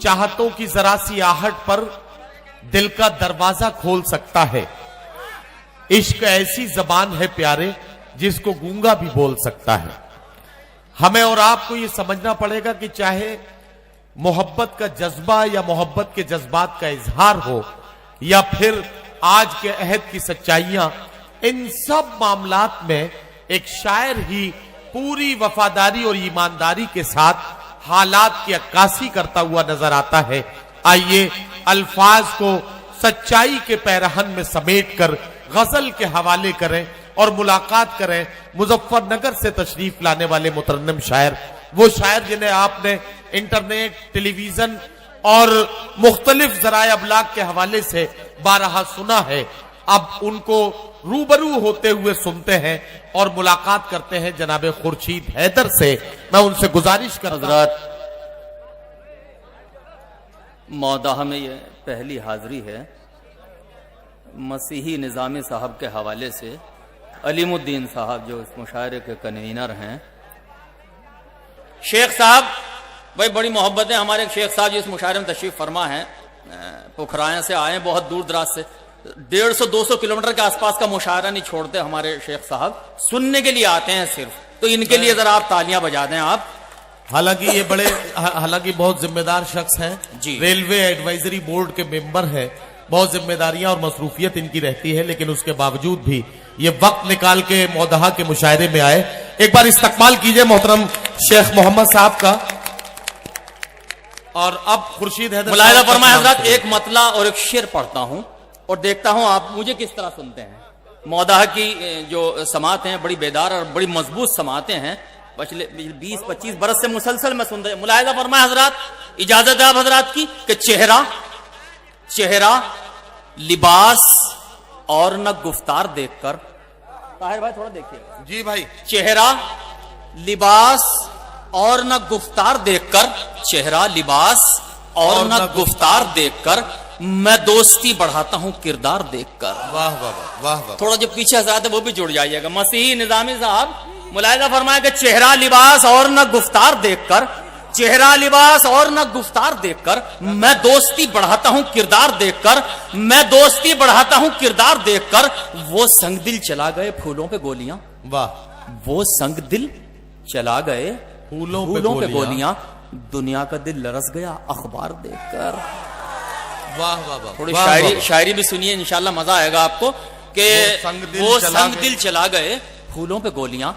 चाहतों की जरा सी आहट पर दिल का दरवाजा खोल सकता है। इश्क ऐसी जबान है प्यारे जिसको गूंगा भी बोल सकता है। हमें और आपको यह समझना पड़ेगा कि चाहे मोहब्बत का जज्बा या मोहब्बत के जज्बात का इजहार हो या फिर आज के अहद की सच्चाइयां, इन सब मामलात में एक शायर ही पूरी वफादारी और ईमानदारी के साथ हालात की अक्कासी करता हुआ नजर आता है। आइए अल्फाज को सच्चाई के पैरहन में समेटकर गजल के हवाले करें और मुलाकात करें मुजफ्फरनगर से तशरीफ लाने वाले मुतरन्निम शायर, वो शायर जिन्हें आपने इंटरनेट, टेलीविजन और मुख्तलिफ जराए अबलाग के हवाले से बारहा सुना है। अब उनको रूबरू होते हुए सुनते हैं और मुलाकात करते हैं जनाब खुर्शीद हैदर से। मैं उनसे गुजारिश कर हजरत, मौदाह में ये पहली हाजिरी है मसीही निज़ामी साहब के हवाले से। अलीमुद्दीन साहब जो इस मुशायरे के कन्वीनर हैं, शेख साहब, भाई बड़ी मोहब्बत है हमारे शेख साहब जो इस मुशायरे में तशरीफ फरमा है, पुखराया से आए बहुत दूर दराज से, 150-200 किलोमीटर के आसपास का मुशायरा नहीं छोड़ते हमारे शेख साहब, सुनने के लिए आते हैं सिर्फ। तो इनके लिए जरा आप तालियां बजा दें आप। हालांकि बहुत जिम्मेदार शख्स हैं जी, रेलवे एडवाइजरी बोर्ड के मेंबर हैं, बहुत जिम्मेदारियां और मसरूफियत इनकी रहती है, लेकिन उसके बावजूद भी ये वक्त निकाल के मौदहा के मुशायरे में आए। एक बार इस्तकबाल कीजिए मोहतरम शेख मोहम्मद साहब का। और अब खुर्शीद हैदर मुलाहिजा फरमाए हजरत, एक मतला और एक शेर पढ़ता हूं और देखता हूं आप मुझे किस तरह सुनते हैं। मौदहा की जो समात हैं बड़ी बेदार और बड़ी मजबूत समातें हैं, पिछले 20-25 बरस से मुसलसल में सुन रहे। मुलाहिजा फरमाए हजरत, इजाजत है आप हजरात की कि चेहरा लिबास और न गुफ्तार देखकर, ताहिर भाई थोड़ा देखिएगा जी भाई, चेहरा लिबास और न गुफ्तार देखकर, चेहरा लिबास और न गुफ्तार देखकर मैं दोस्ती बढ़ाता हूं किरदार देखकर। वाह वाह वाह वाह। थोड़ा जो पीछे हजरात है वो भी जुड़ जाइएगा। मसीही निजामी साहब मुलाहिजा फरमाया कि चेहरा लिबास और न गुफ्तार देखकर, चेहरा लिबास और न गुफ्तार देखकर मैं दोस्ती बढ़ाता हूं किरदार देखकर, मैं दोस्ती बढ़ाता हूं किरदार देखकर। वो संग दिल चला गए फूलों पे गोलियां, वाह, वो संग दिल चला गए फूलों पे गोलियां, दुनिया का दिल लरस गया अखबार देखकर। वाह वाह वाह। थोड़ी शायरी भी सुनिए, इंशाल्लाह मजा आएगा आपको। कि वो संग दिल चला गए फूलों पे गोलियां,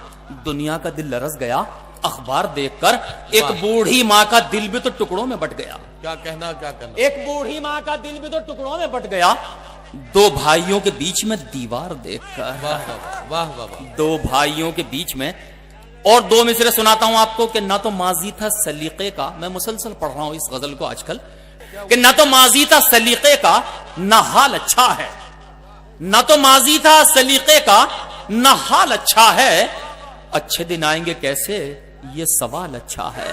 दुनिया का दिल लरस गया अखबार देखकर। एक बूढ़ी माँ का दिल भी तो टुकड़ों में बट गया। क्या कहना। एक बूढ़ी माँ का दिल भी तो टुकड़ों में बट गया, दो भाइयों के बीच में दीवार देखकर। वाह वाह वाह। दो भाइयों के बीच में। और दो मिसरे सुनाता हूं आपको कि ना तो माजी था सलीके का, मैं मुसलसल पढ़ रहा हूं इस गजल को आजकल, कि ना तो माजी था सलीके का ना हाल अच्छा है, ना तो माजी था सलीके का ना हाल अच्छा है, अच्छे दिन आएंगे कैसे ये सवाल अच्छा है।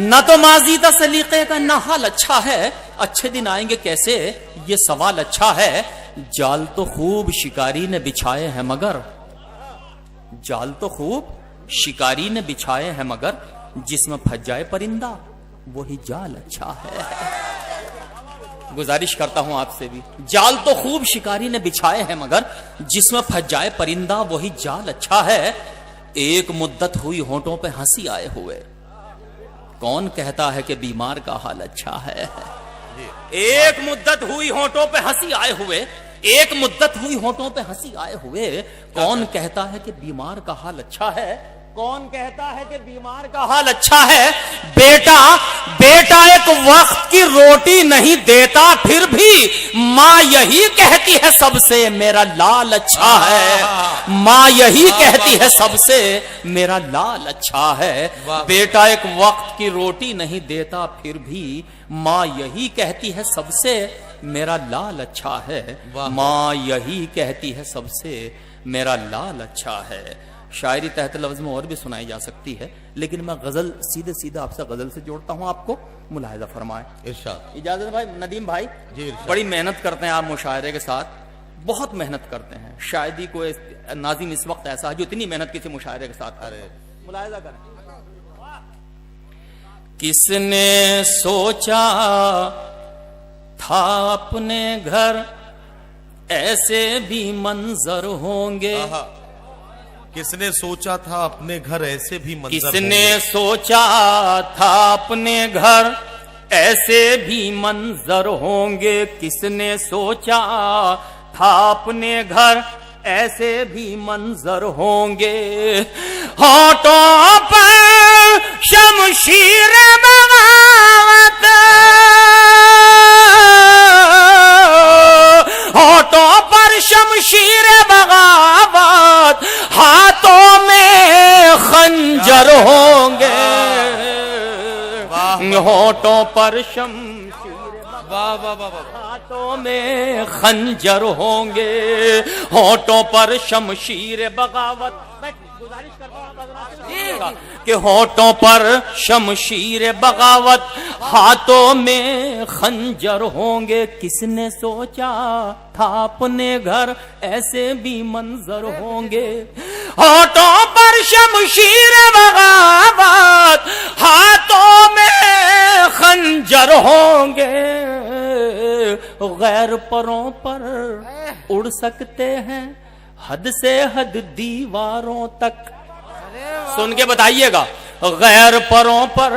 ना तो माजी था सलीके का ना हाल अच्छा है, अच्छे दिन आएंगे कैसे ये सवाल अच्छा है। जाल तो खूब शिकारी ने बिछाए हैं मगर, जाल तो खूब शिकारी ने बिछाए हैं मगर, जिसमें फंस जाए परिंदा वही जाल अच्छा है। गुजारिश करता हूं आपसे भी, जाल तो खूब शिकारी ने बिछाए हैं मगर, जिसमें फंस जाए परिंदा वही जाल अच्छा है। एक मुद्दत हुई होंठों पे हंसी आए हुए, कौन कहता है कि बीमार का हाल अच्छा है। एक मुद्दत हुई होंठों पे हंसी आए हुए, एक मुद्दत हुई होंठों पे हंसी आए हुए, कौन कहता है कि बीमार का हाल अच्छा है, कौन कहता है कि बीमार का हाल अच्छा है। बेटा एक वक्त की रोटी नहीं देता फिर भी माँ यही कहती है सबसे मेरा लाल अच्छा है, माँ यही कहती है सबसे मेरा लाल अच्छा है। बेटा एक वक्त की रोटी नहीं देता फिर भी माँ यही कहती है सबसे मेरा लाल अच्छा है, माँ यही कहती है सबसे मेरा लाल अच्छा है। शायरी तहत लफ्ज में और भी सुनाई जा सकती है, लेकिन मैं गजल सीधे सीधे आपसे गजल से जोड़ता हूं, आपको मुलाहिजा फरमाए। इजाजत भाई, नदीम भाई जी, बड़ी मेहनत करते हैं आप मुशायरे के साथ, बहुत मेहनत करते हैं। शायदी को नाज़िम इस वक्त ऐसा है जो इतनी मेहनत किसी मुशायरे के साथ। अरे मुलाहिजा करें। किसने सोचा था अपने घर ऐसे भी मंजर होंगे। किसने सोचा था अपने घर ऐसे भी मंजर किसने होंगे? सोचा था अपने घर ऐसे भी मंजर होंगे। किसने सोचा था अपने घर ऐसे भी मंजर होंगे। होठों पर शमशीर बगावत, होठों पर शमशीर बगावत, हाथों में खंजर होंगे। होठों पर शमशीर, वाह वाह वाह वाह, हाथों में खंजर होंगे। होठों पर शमशीर बगावत, मैं गुजारिश करता हूं कि होठों पर शमशीर बगावत, हाथों में खंजर होंगे। किसने सोचा था अपने घर ऐसे भी मंजर होंगे। होठों पर शमशीर बगावत, हाथों में खंजर होंगे। गैर परों पर उड़ सकते हैं हद से हद दीवारों तक। सुन के बताइएगा, गैर परों पर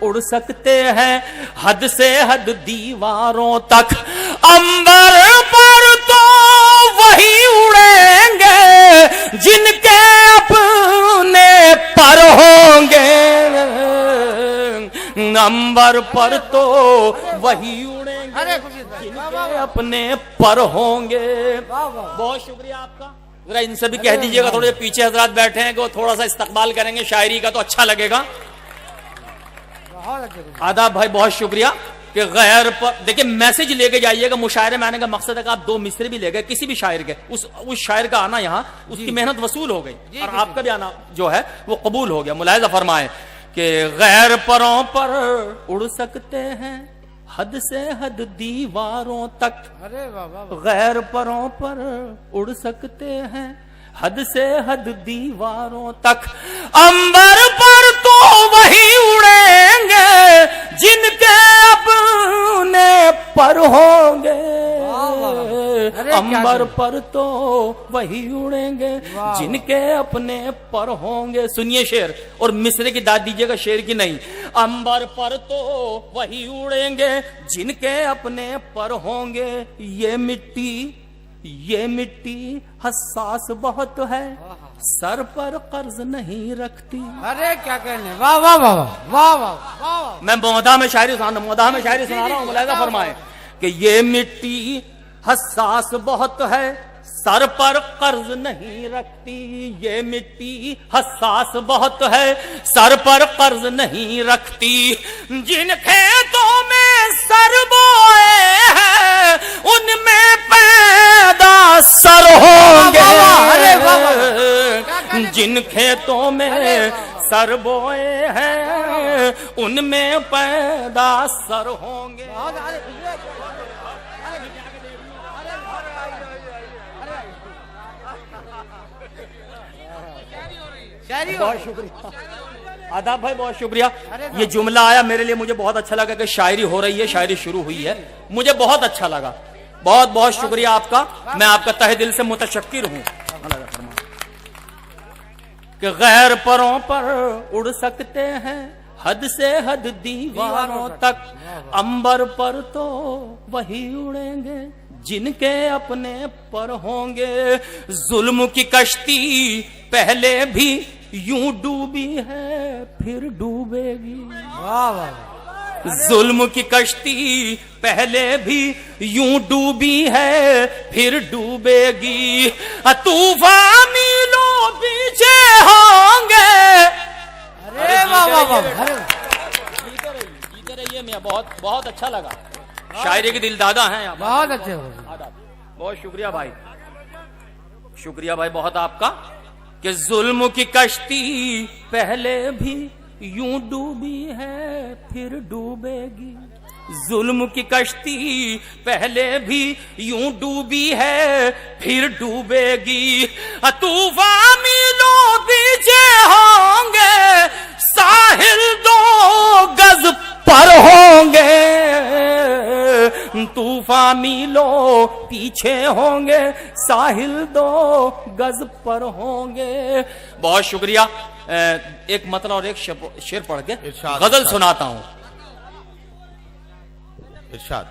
उड़ सकते हैं हद से हद दीवारों तक। अंबर पर तो वही उड़ेंगे जिनके अपने पर होंगे। अंबर पर तो वही उड़ेंगे जिनके अपने पर होंगे। बहुत शुक्रिया आपका। जरा इनसे भी कह दीजिएगा, थोड़े पीछे हजरात बैठे हैं कि वो थोड़ा सा इस्तकबाल करेंगे शायरी का तो अच्छा लगेगा। आदाब भाई, बहुत शुक्रिया। कि गैर पर देखिए मैसेज लेके जाइएगा। मुशायरे में आने का मकसद है कि आप 2 मिसरे भी ले गए किसी भी शायर के, उस शायर का आना यहाँ उसकी मेहनत वसूल हो गई और आपका भी आना जो है वो कबूल हो गया। मुलाहिजा फरमाए कि गैर परों पर उड़ सकते हैं हद से हद दीवारों तक। गैर परों पर उड़ सकते हैं हद से हद दीवारों तक। अंबर पर तो वही उड़ेंगे जिनके अपने पर होंगे। अंबर पर तो वही उड़ेंगे जिनके अपने पर होंगे। सुनिए शेर और मिसरे की दाद दीजिएगा, शेर की नहीं। अंबर पर तो वही उड़ेंगे जिनके अपने पर होंगे। ये मिट्टी हसास बहुत है, सर पर कर्ज नहीं रखती। अरे क्या कहने, वाह वाह वाह वाह वाह वाह। मैं मोदा में शायरी सुना रहा हूँ। मुलाहिजा फरमाए कि ये मिट्टी हसास बहुत है, सर पर कर्ज नहीं रखती। ये मिट्टी हसास बहुत है, सर पर कर्ज नहीं रखती। जिन खेतों में सर बोए हैं उनमें पैदा सर होंगे। जिन खेतों में सर बोए हैं उनमें पैदा सर होंगे। बहुत शुक्रिया आदाब भाई, बहुत शुक्रिया। ये जुमला आया मेरे लिए, मुझे बहुत अच्छा लगा कि शायरी हो रही है, शायरी शुरू हुई है, मुझे बहुत अच्छा लगा। बहुत बहुत शुक्रिया आपका, मैं आपका तहे दिल से मुतशक्किर हूं। कि गैर परों पर उड़ सकते हैं हद से हद दीवारों तक। अंबर पर तो वही उड़ेंगे जिनके अपने पर होंगे। जुल्म की कश्ती पहले भी यूं डूबी है फिर डूबेगी। वाह वाह। जुल्म की कश्ती पहले भी यूं डूबी है फिर डूबेगी। तूफान मीलों पीछे होंगे। अरे वाह वाह वाह। जीते रहिए मियां, बहुत बहुत अच्छा लगा। शायरी के दिल दादा हैं आप। बहुत अच्छे हो। बहुत शुक्रिया भाई, शुक्रिया भाई बहुत आपका। कि जुल्म की कश्ती पहले भी यूं डूबी है फिर डूबेगी। जुल्म की कश्ती पहले भी यूं डूबी है फिर डूबेगी। तूफान मीलों पीछे होंगे, साहिल 2 गज पर होंगे, तूफान मीलों पीछे होंगे, साहिल 2 गज पर होंगे। बहुत शुक्रिया। एक मतलब और एक शेर पढ़ के इरशाद, गजल इरशाद। सुनाता हूं। इरशाद।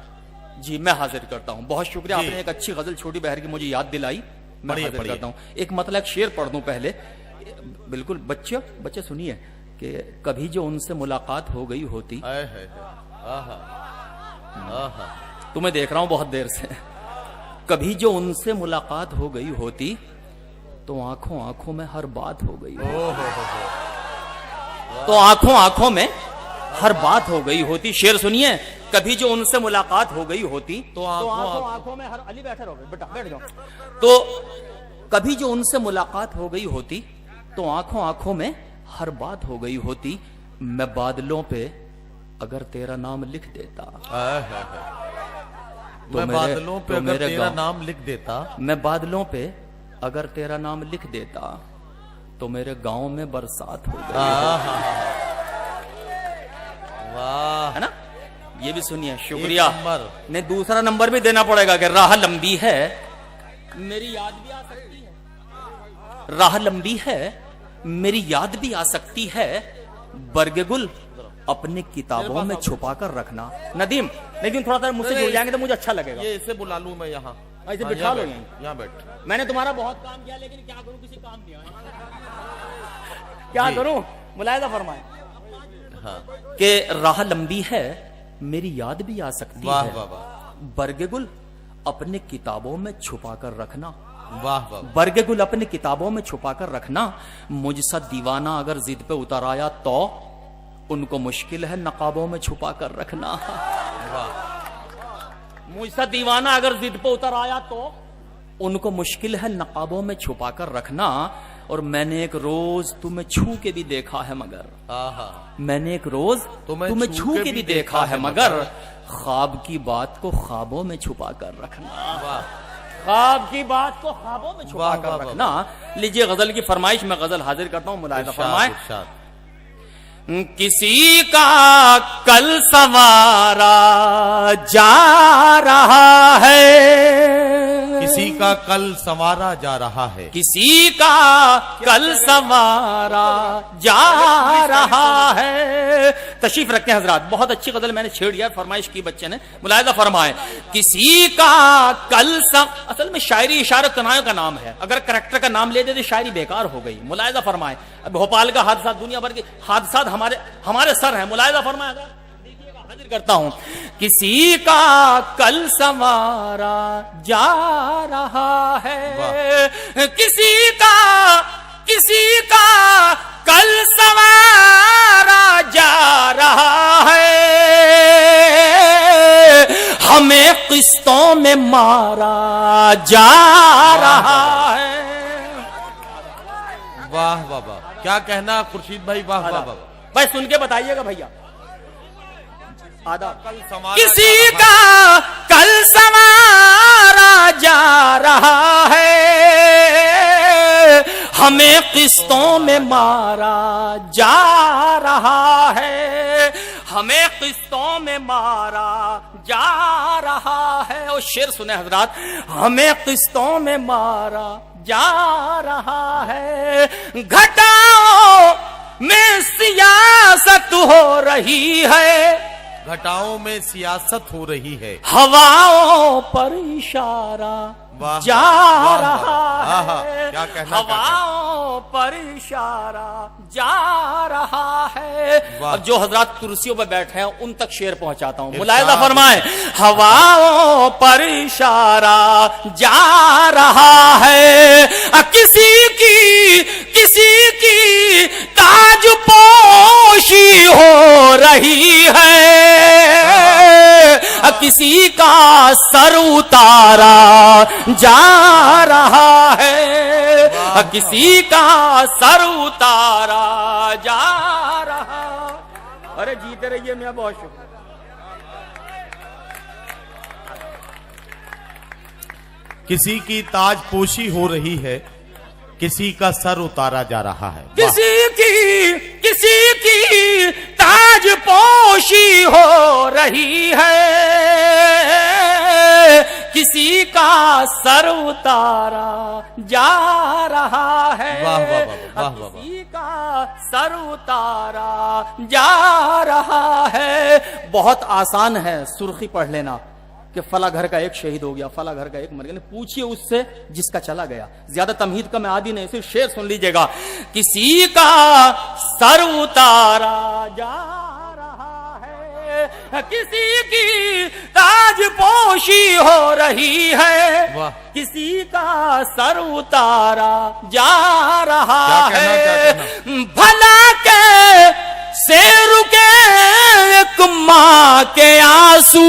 जी मैं हाजिर करता हूं। बहुत शुक्रिया, जी। आपने एक अच्छी गजल छोटी बहर की मुझे याद दिलाई। मैं पढ़िए, हाजिर पढ़िए। करता हूं। एक मतलब एक शेर पढ़ दूं पहले। बिल्कुल बच्चे सुनिए कि कभी जो उनसे मुलाकात हो गई होती, आहा, आहा, आहा। तुम्हें देख रहा हूं बहुत देर से, कभी जो उनसे मुलाकात हो गई होती तो आंखों आंखों में हर बात हो गई होती। तो आंखों आंखों में हर बात हो गई होती। शेर सुनिए, कभी जो उनसे मुलाकात हो गई होती तो आंखों आंखों में हर अली बैठे रहो बेटा, बैठ जाओ। तो कभी जो उनसे मुलाकात हो गई होती तो आंखों आंखों में हर बात हो गई होती। मैं बादलों पे अगर तेरा नाम लिख देता, मैं बादलों पे अगर तेरा नाम लिख देता, मैं बादलों पे अगर तेरा नाम लिख देता तो मेरे गांव में बरसात हो गई। वाह, है ना? ये भी सुनिए, शुक्रिया। एक नंबर। ने दूसरा नंबर भी देना पड़ेगा कि राह लंबी है, मेरी याद भी आ सकती है। राह लंबी है, मेरी याद भी आ सकती है। बरगे गुल अपने किताबों में छुपा कर रखना। नदीम थोड़ा सा मुझसे जुड़ जाएंगे तो मुझे अच्छा लगेगा। ये इसे बुला लूं मैं यहाँ? ऐसे हाँ, बिठा लो बैठ, यहीं। यहाँ बैठ। मैंने तुम्हारा बहुत काम किया, लेकिन क्या करूं, किसी काम नहीं आया। क्या जी। करूं, मुलायदा फरमाए हाँ। कि राह लंबी है, मेरी याद भी आ सकती वाह, है। वाह, वाह। बरगे गुल अपने किताबों में छुपा कर रखना। वाह, वाह। बरगे गुल अपने किताबों में छुपा कर रखना। मुझसा दीवाना अगर जिद पे उतर आया तो उनको मुश्किल है नकाबों में छुपा कर रखना। वाह। मुझसा दीवाना अगर जिद पे उतर आया तो उनको मुश्किल है नकाबों में छुपा कर रखना। और मैंने एक रोज तुम्हें छू के भी देखा है मगर, आहा। मैंने एक रोज तुम्हें छू के भी देखा है मगर, ख्वाब की बात को ख्वाबों में छुपा कर रखना। वाह। ख्वाब की बात को ख्वाबों में छुपा वाह, कर वाह, रखना। लीजिए गजल की फरमाइश, मैं गजल हाजिर करता हूं, मुलायदा इरशाद, फरमाए। इरशाद। किसी का कल सवारा जा रहा है, किसी का कल संवारा जा रहा है, किसी का कल सवारा जा रहा है। तशरीफ रखते हैं हजरात। बहुत अच्छी गजल मैंने छेड़ दिया, फरमाइश की बच्चे ने, मुलायदा फरमाए। किसी का कल असल में शायरी इशारत तनायों का नाम है। अगर करैक्टर का नाम ले दे तो शायरी बेकार हो गई। मुलायदा फरमाए। अब भोपाल का हादसा, दुनिया भर के हादसा हमारे सर हैं। मुलायदा फरमाए, हाजिर करता हूं। किसी का कल संवारा जा रहा है, किसी का कल संवारा जा रहा है, हमें किस्तों में मारा जा रहा है। वाह, वाह, वाह। क्या कहना खुर्शीद भाई? वाह, वाह, वाह। भाई सुन के बताइएगा भैया। आधा कल संवारा किसी जा रहा का कल संवारा जा रहा है, हमें किस्तों में मारा जा रहा है, हमें किस्तों में मारा जा रहा है। और शेर सुने हजरात, हमें किस्तों में मारा जा रहा है। घटाओ में सियासत हो रही है, घटाओं में सियासत हो रही है, हवाओं पर इशारा वाह, जा वाह, रहा वाह, है, क्या कहना हवाओं पर इशारा जा रहा है। वाह। अब जो हजरात कुर्सियों पर बैठे हैं उन तक शेर पहुंचाता हूं, इरशाद, मुलायदा फरमाए। हवाओं पर इशारा जा रहा है, किसी की ताज पोशी हो रही है, किसी का सर उतारा जा रहा है, किसी का सर उतारा जा रहा। अरे जीते रहिए मियां, बहुत शुक्रिया। किसी की ताजपोशी हो रही है, किसी का सर उतारा जा रहा है। किसी की किसी की ताजपोशी हो रही है, किसी का सर उतारा जा रहा है। वाह वाह वाह वाह वाह वाह। किसी का सर उतारा जा रहा है। बहुत आसान है सुर्खी पढ़ लेना कि फला घर का एक शहीद हो गया, फला घर का एक मर गया। पूछिए उससे जिसका चला गया। ज्यादा तमहीद का मैं आदी नहीं, सिर्फ शेर सुन लीजिएगा। किसी का सर उतारा जा रहा है, किसी की ताजपोशी हो रही है, वाह। किसी का सर उतारा जा रहा क्या कहना, है। भला के से रुके एक माँ के आंसू,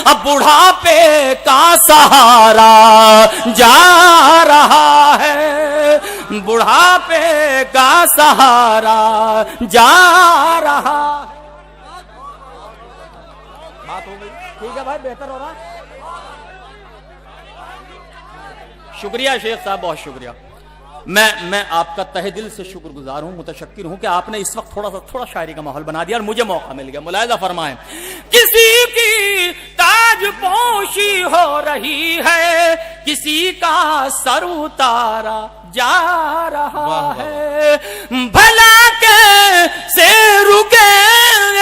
अब बुढ़ापे का सहारा जा रहा है, बुढ़ापे का सहारा जा रहा है। बात हो गई, ठीक है भाई, बेहतर हो रहा है। शुक्रिया शेख साहब, बहुत शुक्रिया। मैं आपका तहे दिल से शुक्रगुजार हूं, मुतशक्किर हूं कि आपने इस वक्त थोड़ा शायरी का माहौल बना दिया और मुझे मौका मिल गया। मुलाहिजा फरमाएं। किसी की ताजपोशी हो रही है, किसी का सर उतारा जा रहा वाह, वाह। है। भला के से रुके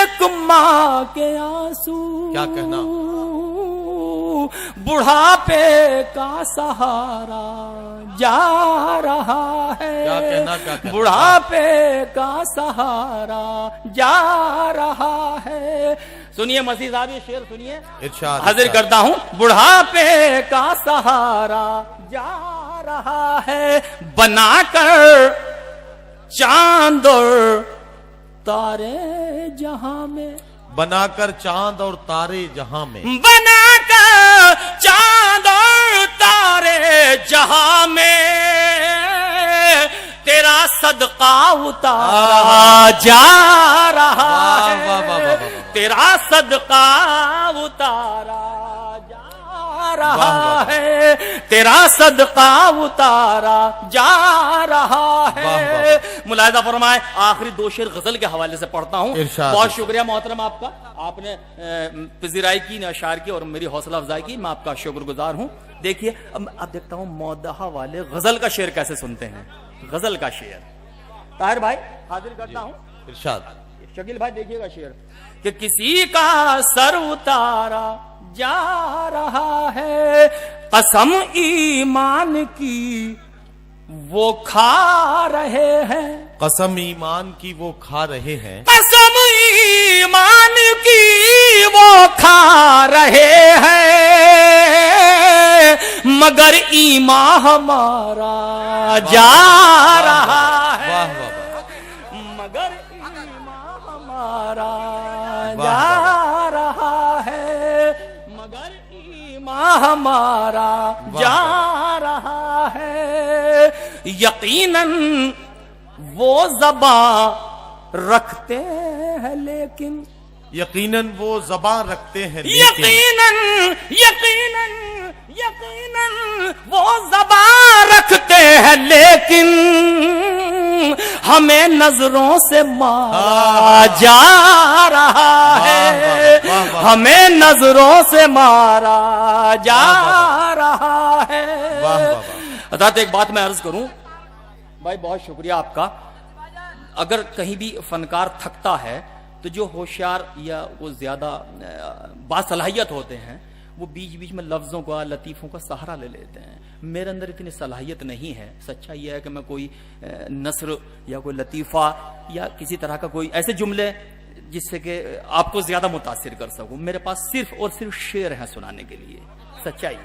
एक माँ के आंसू, क्या कहना। बुढ़ापे का सहारा जा रहा है। क्या कहना। बुढ़ापे का सहारा जा रहा है। सुनिए मसीह साहब, ये शेर सुनिए, इरशाद हाजिर इरशाद। करता हूं। बुढ़ापे का सहारा जा रहा है, बनाकर चांद और तारे जहां में, बनाकर चांद और तारे जहां में, बनाकर चांद और तारे जहां में, तेरा सदका उतारा जा रहा वाह, वाह, वाह, वाह, वाह, है, वाह। तेरा सदका उतारा जा रहा वाह, वाह, वाह। है, तेरा सदका उतारा जा रहा वाह, वाह, है। मुलाहिजा फरमाए। आखिरी दो शेर गजल के हवाले से पढ़ता हूं। इरशाद। बहुत शुक्रिया मोहतरम आपका, आपने पजीराई की, नशार की और मेरी हौसला अफजाई की। मैं आपका शुक्रगुजार हूं। देखिए अब देखता हूं मौदहा वाले गजल का शेर कैसे सुनते हैं। गजल का शेर ताहिर भाई हाजिर करता हूं। इरशाद। शकील भाई देखिएगा शेर कि किसी का सर उतारा जा रहा है, कसम ईमान की वो खा रहे हैं, कसम ईमान की वो खा रहे हैं, कसम ईमान की वो खा रहे हैं, मगर ईमान हमारा जा रहा है, वाह वाह वाह। मगर ईमान हमारा वाह, जा रहा है, मगर ईमान हमारा जा रहा है। यकीनन वो ज़बान रखते हैं लेकिन, यकीनन वो ज़बान रखते हैं यकीनन यकीनन यकीनन वो ज़बान रखते हैं लेकिन, हमें नजरों से मारा जा रहा है, वाह, वाह, वाह। हमें नजरों से मारा जा रहा है। वाह वाह वाह। अर्थात एक बात मैं अर्ज करूं भाई, बहुत शुक्रिया आपका। अगर कहीं भी फनकार थकता है तो जो होशियार या वो ज्यादा बासलाहियत होते हैं वो बीच बीच में लफ्जों का, लतीफों का सहारा ले लेते हैं। मेरे अंदर इतनी सलाहियत नहीं है। सच्चाई यह है कि मैं कोई नस्र या कोई लतीफा या किसी तरह का कोई ऐसे जुमले जिससे कि आपको ज्यादा मुतासिर कर सकूं, मेरे पास सिर्फ और सिर्फ शेर हैं सुनाने के लिए। सच्चाई है।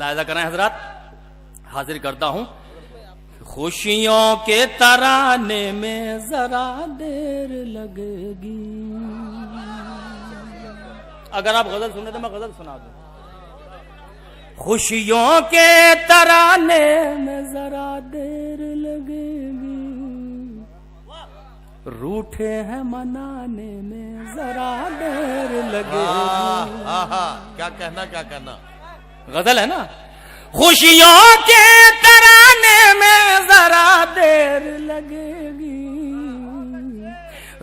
लायदा करें हजरात, हाजिर करता हूं। खुशियों के तराने में जरा देर लगेगी। अगर आप गजल सुने तो मैं गजल सुना दूं। खुशियों के तराने में जरा देर लगेगी, रूठे हैं मनाने में जरा देर लगेगी। आहा, क्या कहना क्या कहना। गजल है ना। खुशियों के तराने में जरा देर लगेगी,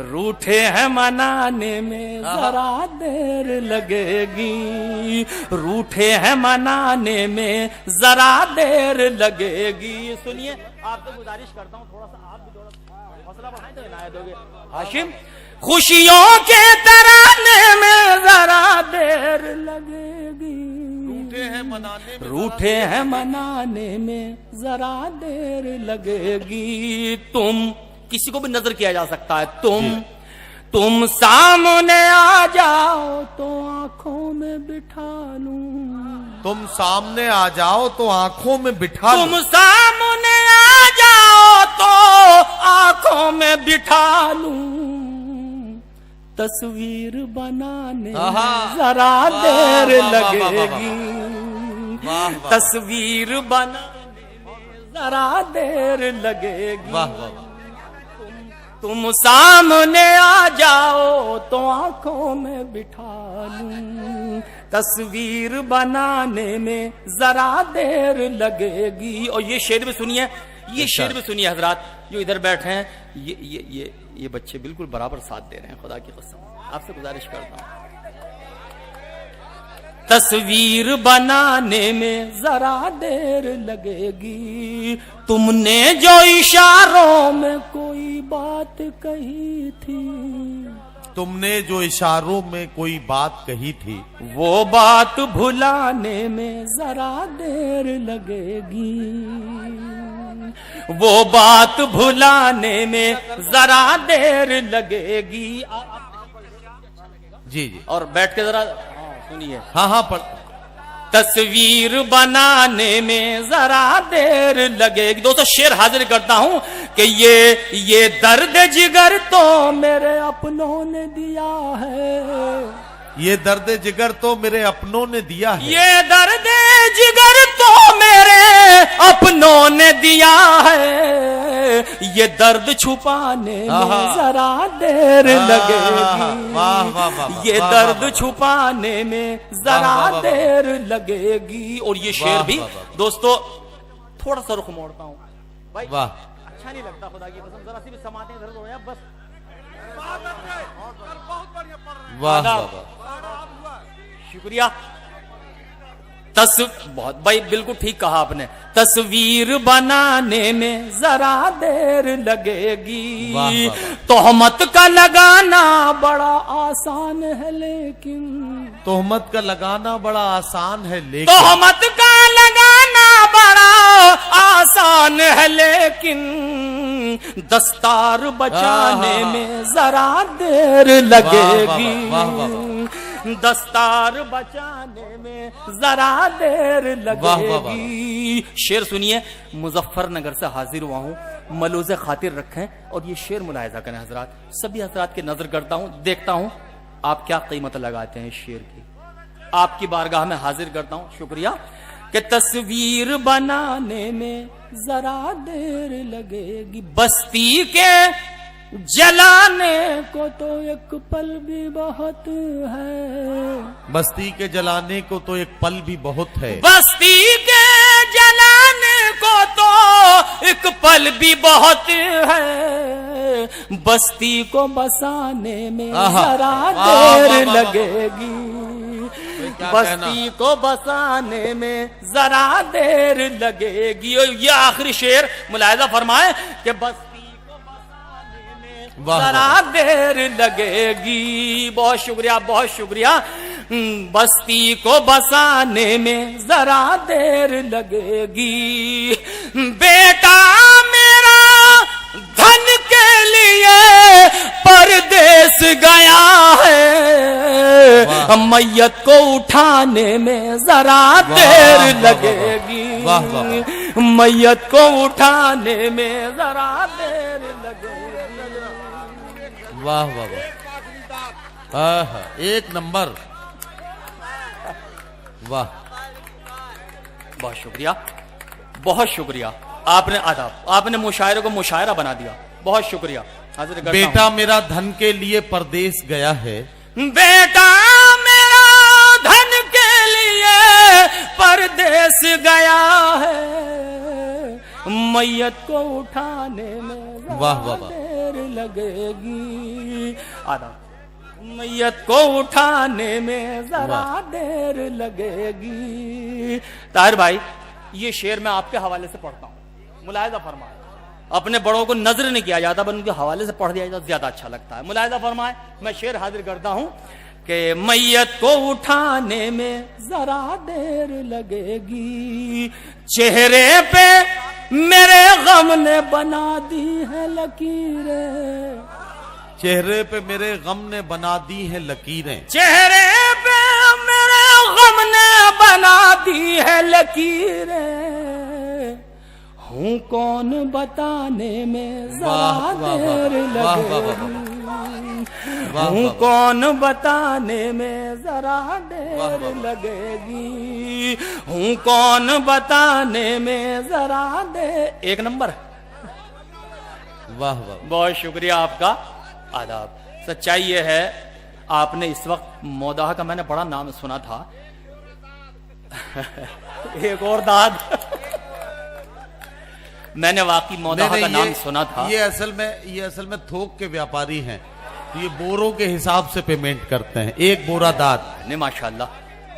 रूठे हैं मनाने में जरा देर लगेगी, रूठे हैं मनाने में जरा देर लगेगी। सुनिए, आपसे गुजारिश करता हूं थोड़ा सा आप भी थोड़ा हौसला बढ़ाएं तो इनायत होगे। हाशिम, खुशियों के तराने में जरा देर लगेगी, रूठे हैं मनाने में जरा देर लगेगी। तुम, किसी को भी नजर किया जा सकता है, तुम सामने आ जाओ तो आंखों में बिठा लूं, तुम सामने आ जाओ तो आंखों में बिठा लूं, तुम सामने आ जाओ तो आंखों में बिठा लूं, तस्वीर बनाने में जरा देर लगेगी, तस्वीर बनाने में जरा देर लगेगी। तुम सामने आ जाओ तो आंखों में बिठा लूं, तस्वीर बनाने में जरा देर लगेगी। और ये शेर भी सुनिए, ये शेर भी सुनिए हजरात, जो इधर बैठे हैं, ये बच्चे बिल्कुल बराबर साथ दे रहे हैं, खुदा की कसम आपसे गुजारिश करता हूं। तस्वीर बनाने में जरा देर लगेगी, तुमने जो इशारों में कोई बात कही थी, तुमने जो इशारों में कोई बात कही थी, वो बात भुलाने में जरा देर लगेगी, वो बात भुलाने में जरा देर लगेगी। जी जी, और बैठ के जरा सुनिए। हाँ पर तस्वीर बनाने में जरा देर लगेगी। दोस्तों, शेर हाजिर करता हूं कि ये दर्द जिगर तो मेरे अपनों ने दिया है, ये दर्द जिगर तो मेरे अपनों ने दिया है, ये दर्द जिगर तो मेरे अपनों ने दिया है, ये दर्द छुपाने में जरा देर लगेगी, वाह वाह वाह, ये दर्द छुपाने में जरा देर लगेगी। और ये शेर भी दोस्तों, थोड़ा सा रुख मोड़ता हूं भाई, वाह, अच्छा नहीं लगता, खुदा की कसम जरा सी भी समाते हैं इधर बस। वाह वाह, शुक्रिया। बहुत भाई, बिल्कुल ठीक कहा आपने। तस्वीर बनाने में जरा देर लगेगी, तोहमत का लगाना बड़ा आसान है लेकिन, तोहमत का लगाना बड़ा आसान है लेकिन, तोहमत का लगाना बड़ा आसान है लेकिन, दस्तार बचाने में जरा देर लगेगी, दस्तार बचाने में जरा देर लगेगी। शेर सुनिए, मुजफ्फरनगर से हाजिर हुआ हूं, मलूज़े खातिर रखें और ये शेर मुलाहिजा करें हजरात, सभी हजरात की नजर करता हूं, देखता हूं आप क्या कीमत लगाते हैं इस शेर की, आपकी बारगाह में हाजिर करता हूं। शुक्रिया। कि तस्वीर बनाने में जरा देर लगेगी, बस्ती के जलाने को तो एक पल भी बहुत है, बस्ती के जलाने को तो एक पल भी बहुत है, बस्ती के जलाने को तो एक पल भी बहुत है, बस्ती को बसाने में जरा देर लगेगी, बस्ती को बसाने में जरा देर लगेगी। और ये आखिरी शेर मुलाहिजा फरमाए कि बस्ती जरा देर लगेगी। बहुत शुक्रिया, बहुत शुक्रिया। बस्ती को बसाने में जरा देर लगेगी, बेटा मेरा धन के लिए परदेस गया है, मैयत को उठाने में जरा देर लगेगी, मैयत को उठाने में जरा देर लगेगी। वाह वाह वाह, एक नंबर, वाह, बहुत शुक्रिया, बहुत शुक्रिया। आपने आदाब, आपने मुशायरे को मुशायरा बना दिया, बहुत शुक्रिया। बेटा मेरा धन के लिए परदेस गया है, बेटा मेरा धन के लिए परदेस केस गया है, मैयत को उठाने में वाह वाह वाह, देर लगेगी। आधा मैयत को उठाने में जरा देर लगेगी। ताहिर भाई, ये शेर मैं आपके हवाले से पढ़ता हूं, मुलाहिजा फरमाए। अपने बड़ों को नजर नहीं किया जाता, बल्कि उनके हवाले से पढ़ दिया जाता, ज्यादा अच्छा लगता है। मुलाहिजा फरमाए, मैं शेर हाजिर करता हूं कि मैयत को उठाने में जरा देर लगेगी, चेहरे पे मेरे गम ने बना दी है लकीरें, चेहरे पे मेरे गम ने बना दी है लकीरें, चेहरे पे मेरे गम ने बना दी है लकीरें, हूँ कौन बताने में जरा देर लगेगी, हूँ कौन बताने में जरा देर लगेगी, हूँ कौन बताने में जरा देर। एक नंबर। वाह वाह, बहुत शुक्रिया आपका। आदाब। सच्चाई ये है, आपने इस वक्त मौदाह का मैंने बड़ा नाम सुना था। एक और दाद मैंने वाकई मौदाह का नाम सुना था। ये असल में थोक के व्यापारी हैं, ये बोरों के हिसाब से पेमेंट करते हैं। एक बोरा दाद ने माशाल्लाह,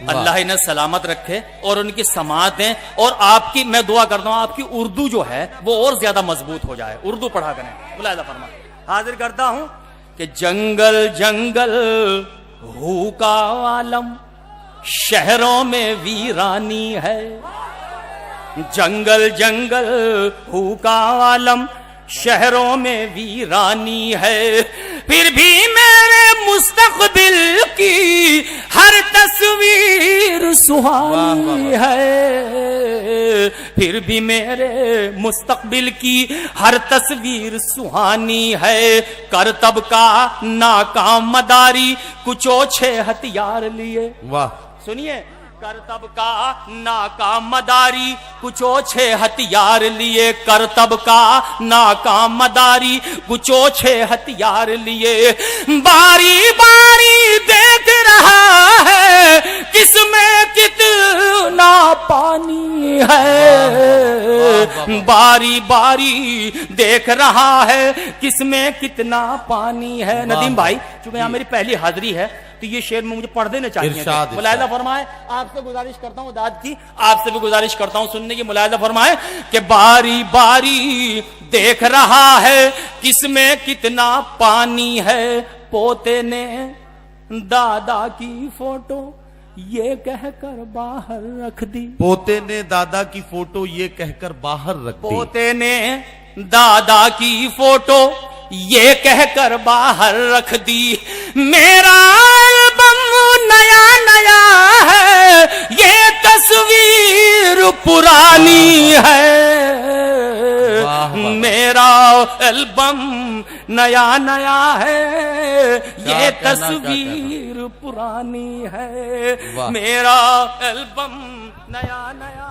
अल्लाह इन्हें सलामत रखे और उनकी समात दें। और आपकी मैं दुआ करता हूं आपकी उर्दू जो है वो और ज्यादा मजबूत हो जाए। उर्दू पढ़ा करें। मुलाहिजा फरमा। हाजिर करता हूं कि जंगल जंगल हू का आलम, शहरों में वीरानी है, जंगल जंगल हू का आलम, शहरों में वीरानी है, फिर भी मेरे मुस्तकबिल की हर तस्वीर सुहानी है, फिर भी मेरे मुस्तकबिल की हर तस्वीर सुहानी है, करतब का नाकाम मदारी कुछ ओछे हथियार लिए। वाह, सुनिए, करतब का नाकाम मदारी कुछ ओछे हथियार लिए, करतब का नाकाम मदारी कुछ ओछे हथियार लिए, बारी बारी देख रहा है किसमें कितना पानी है, बारी बारी देख रहा है किसमें कितना पानी है। नदीम भाई, चूंकि यहाँ मेरी पहली हाजिरी है तो ये शेर में मुझे पढ़ देना चाहिए। मुलाहिजा फरमाए, आपसे गुजारिश करता हूँ दाद की, आपसे भी गुजारिश करता हूँ सुनने की। मुलाहिजा फरमाए कि बारी बारी देख रहा है किसमें कितना पानी है, पोते ने दादा की फोटो ये कहकर बाहर रख दी, पोते ने दादा की फोटो ये कहकर बाहर रख दी, पोते ने दादा की फोटो ये कहकर बाहर रख दी, मेरा एल्बम नया नया है, ये तस्वीर पुरानी है, मेरा एल्बम नया नया है, ये तस्वीर पुरानी है, मेरा एल्बम नया नया